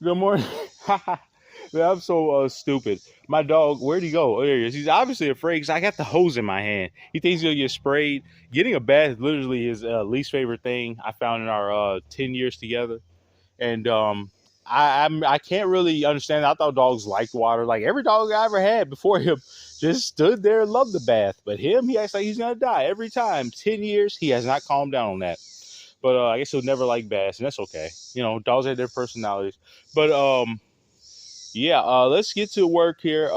Good morning. Man, I'm so stupid. My dog, where'd he go? Oh, there he is. He's obviously afraid because I got the hose in my hand. He thinks he'll get sprayed. Getting a bath is literally his least favorite thing I found in our 10 years together. And I can't really understand. I thought dogs liked water. Like every dog I ever had before him just stood there and loved the bath. But him, he acts like he's going to die every time. 10 years, he has not calmed down on that. But I guess he'll never like baths, and that's okay. You know, dogs have their personalities. But yeah, let's get to work here.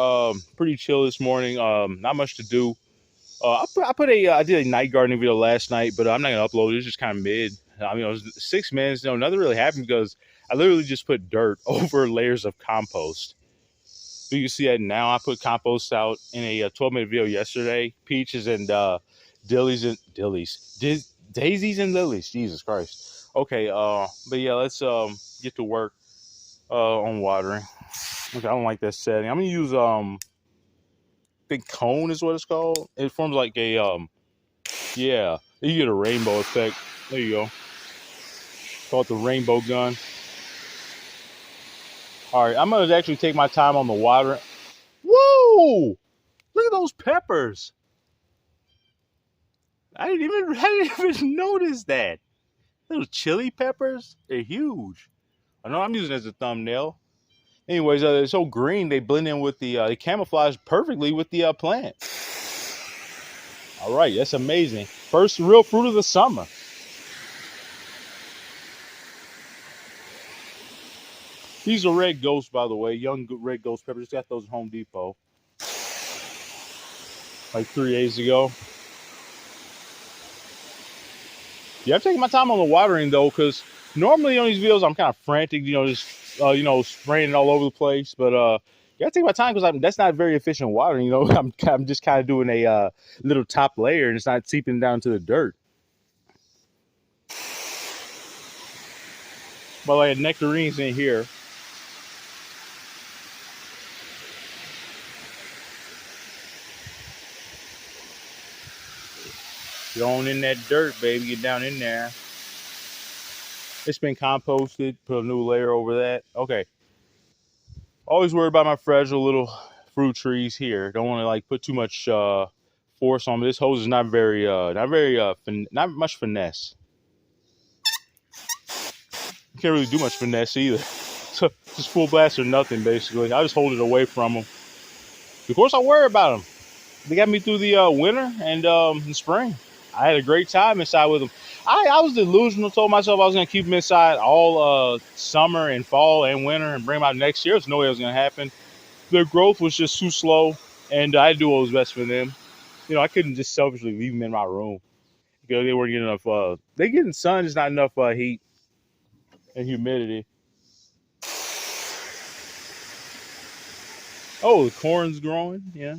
Pretty chill this morning. Not much to do. I did a night gardening video last night, but I'm not gonna upload it. It's just kind of mid. I mean, it was 6 minutes. No, nothing really happened because I literally just put dirt over layers of compost. So you can see that now. I put compost out in a 12-minute video yesterday. Peaches and daisies and lilies. Jesus Christ. Okay. But yeah, let's get to work on watering. Okay, I don't like that setting. I'm gonna use think cone is what it's called. It forms like a yeah. You get a rainbow effect. There you go. Call it the rainbow gun. All right, I'm gonna actually take my time on the water. Whoa! Look at those peppers. I didn't even notice that. Those chili peppers, they're huge. I know I'm using it as a thumbnail. Anyways, they're so green they blend in with they camouflage perfectly with the plant. All right, that's amazing. First real fruit of the summer. These are red ghosts, by the way. Young red ghost peppers. Just got those at Home Depot like 3 days ago. Yeah, I'm taking my time on the watering though, because normally on these videos I'm kind of frantic, just spraying it all over the place. But gotta take my time because that's not very efficient watering. I'm just kind of doing a little top layer and it's not seeping down to the dirt. But like nectarines in here. Get on in that dirt, baby. Get down in there. It's been composted. Put a new layer over that. Okay. Always worried about my fragile little fruit trees here. Don't want to like put too much force on them. This hose is not much finesse. You can't really do much finesse either. So just full blast or nothing basically. I just hold it away from them. Of course, I worry about them. They got me through the winter and the spring. I had a great time inside with them. I was delusional. Told myself I was gonna keep them inside all summer and fall and winter and bring them out next year. There's no way it was gonna happen. Their growth was just too slow, and I do what was best for them. I couldn't just selfishly leave them in my room because they weren't getting enough. They getting sun, just not enough heat and humidity. Oh, the corn's growing. Yeah,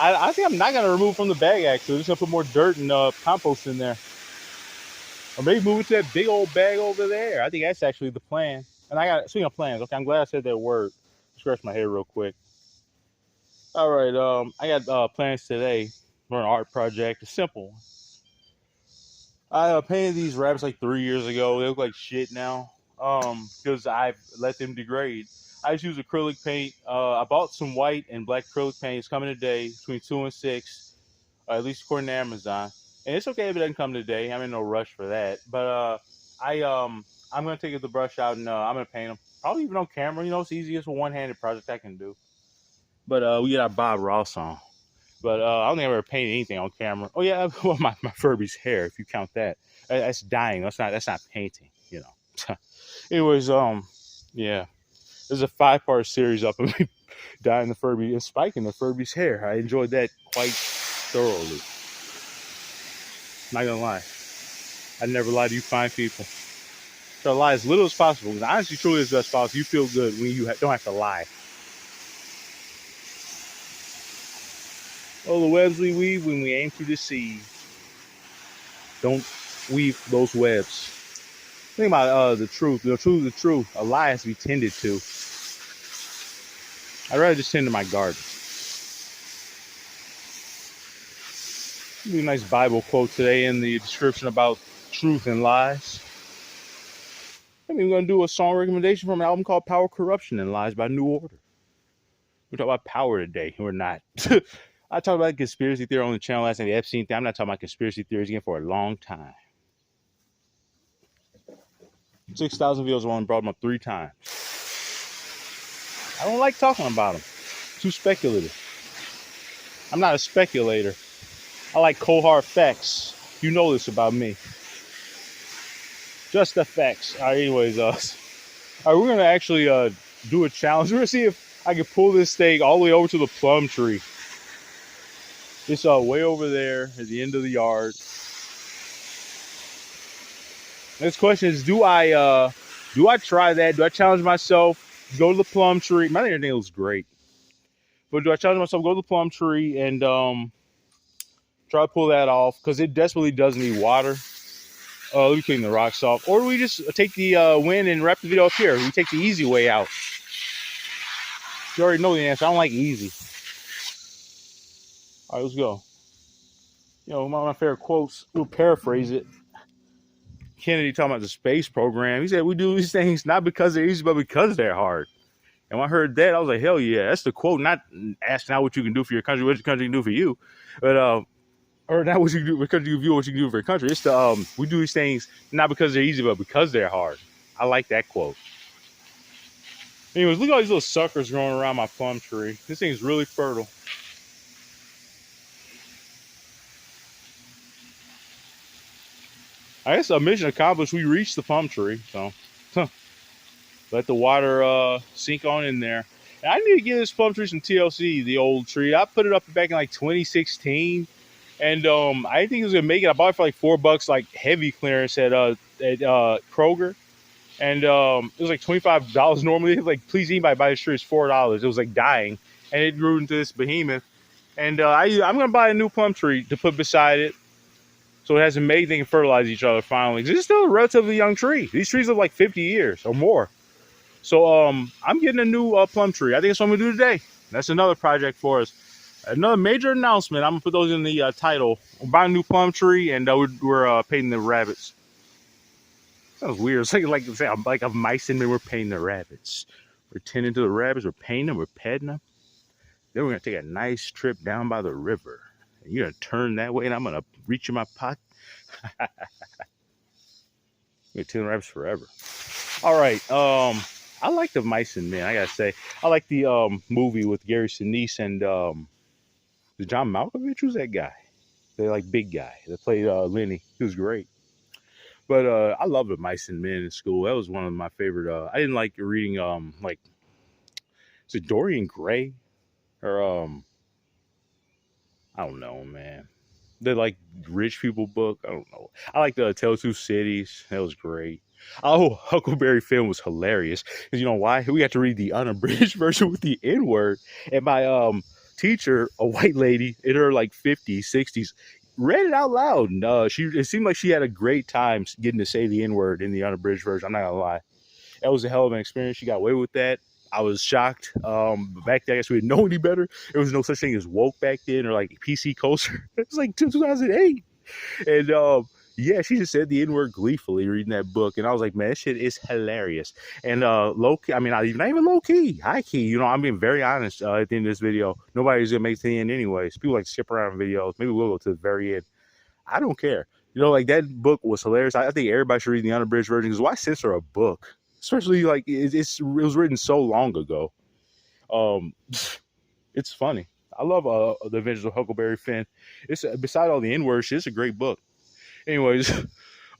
I think I'm not gonna remove from the bag. Actually, I'm just gonna put more dirt and compost in there, or maybe move it to that big old bag over there. I think that's actually the plan. And I got speaking of plans. Okay, I'm glad I said that word. Scratch my head real quick. All right, I got plans today for an art project. It's simple. I painted these rabbits like 3 years ago. They look like shit now. Because I've let them degrade. I just use acrylic paint. I bought some white and black acrylic paint. It's coming today between 2 and 6, at least according to Amazon. And it's okay if it doesn't come today. I'm in no rush for that. But I'm gonna take the brush out and I'm gonna paint them. Probably even on camera. It's the easiest one-handed project I can do. But we get our Bob Ross on. But I don't think I ever painted anything on camera. Oh yeah, well my Furby's hair, if you count that. That's dyeing. That's not painting. Anyways, yeah. There's a 5-part series up of me dyeing the Furby and spiking the Furby's hair. I enjoyed that quite thoroughly. Not gonna lie. I never lie to you fine people. Try to lie as little as possible. Because honestly, truly, as best possible. You feel good when you don't have to lie. Oh, the webs we weave when we aim to deceive. Don't weave those webs. Think about the truth. The truth. A lie has to be tended to. I'd rather just tend to my garden. Be a nice Bible quote today in the description about truth and lies. I'm even gonna do a song recommendation from an album called Power, Corruption, and Lies by New Order. We're talking about power today. We're not. I talked about conspiracy theory on the channel last night, the Epstein thing. I'm not talking about conspiracy theories again for a long time. 6,000 views. I only brought them up 3 times. I don't like talking about them. Too speculative. I'm not a speculator. I like cold hard facts. You know this about me. Just the facts. All right, anyways, all right, we're gonna actually do a challenge. We're gonna see if I can pull this thing all the way over to the plum tree. It's way over there at the end of the yard. Next question is, do I try that? Do I challenge myself? Go to the plum tree. My everything looks great. But do I challenge myself, go to the plum tree and try to pull that off? Because it desperately does need water. Let me clean the rocks off. Or do we just take the wind and wrap the video up here? We take the easy way out. You already know the answer. I don't like easy. All right, let's go. You know, one of my favorite quotes, we'll paraphrase it. Kennedy talking about the space program. He said, we do these things not because they're easy, but because they're hard. And when I heard that, I was like, hell yeah. That's the quote, not asking out what you can do for your country, what your country can do for you. But, or not what you can do, what country you view, what you can do for your country. It's the, we do these things not because they're easy, but because they're hard. I like that quote. Anyways, look at all these little suckers growing around my plum tree. This thing's really fertile. I guess mission accomplished. We reached the plum tree, so let the water sink on in there. And I need to give this plum tree some TLC, the old tree. I put it up back in like 2016, and I didn't think it was gonna make it. I bought it for like $4, like heavy clearance at Kroger, and it was like $25 normally. Like, please anybody buy this tree, it's $4. It was like dying, and it grew into this behemoth. And I'm gonna buy a new plum tree to put beside it, so it hasn't made, they can fertilize each other finally. It's still a relatively young tree. These trees live like 50 years or more. So I'm getting a new plum tree. I think that's what I'm gonna do today. That's another project for us. Another major announcement. I'm gonna put those in the title. We're buying a new plum tree, and we're painting the rabbits. Sounds weird. It's like a mice and men. We're painting the rabbits. We're tending to the rabbits. We're painting them. We're petting them. Then we're gonna take a nice trip down by the river. And you're gonna turn that way, and I'm gonna reach in my pocket. I'm gonna tend the rabbits forever. All right. I like the Mice and Men. I gotta say, I like the movie with Gary Sinise and John Malkovich. Who's that guy? The like big guy that played Lenny. He was great. But I love the Mice and Men in school. That was one of my favorite. I didn't like reading like, is it Dorian Gray or I don't know, man. The like rich people book. I don't know. I like the Tale of Two Cities. That was great. Oh, Huckleberry Finn was hilarious. Because you know why? We got to read the unabridged version with the N-word. And my teacher, a white lady in her like 50s, 60s, read it out loud. And it seemed like she had a great time getting to say the N-word in the unabridged version. I'm not gonna lie. That was a hell of an experience. She got away with that. I was shocked. Back then, I guess we didn't know any better. There was no such thing as woke back then or like PC culture. It was like 2008. And yeah, she just said the N-word gleefully reading that book. And I was like, man, this shit is hilarious. And low key, I mean, not even low key, high key. You know, I'm being very honest at the end of this video. Nobody's going to make it to the end anyways. People like to skip around videos. Maybe we'll go to the very end. I don't care. You know, like that book was hilarious. I think everybody should read the unabridged version because why censor a book? Especially like it was written so long ago. It's funny. I love The Adventures of Huckleberry Finn. It's beside all the N-word shit, it's a great book. Anyways,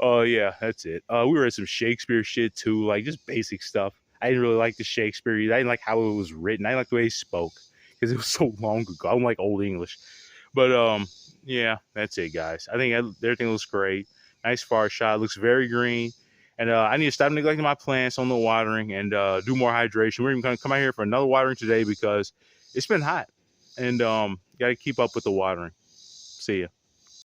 yeah, that's it. We read some Shakespeare shit too, like just basic stuff. I didn't really like the Shakespeare. I didn't like how it was written. I didn't like the way he spoke because it was so long ago. I don't like old English. But yeah, that's it, guys. I think everything looks great. Nice far shot. Looks very green. And I need to stop neglecting my plants on the watering and do more hydration. We're even going to come out here for another watering today because it's been hot. And got to keep up with the watering. See ya.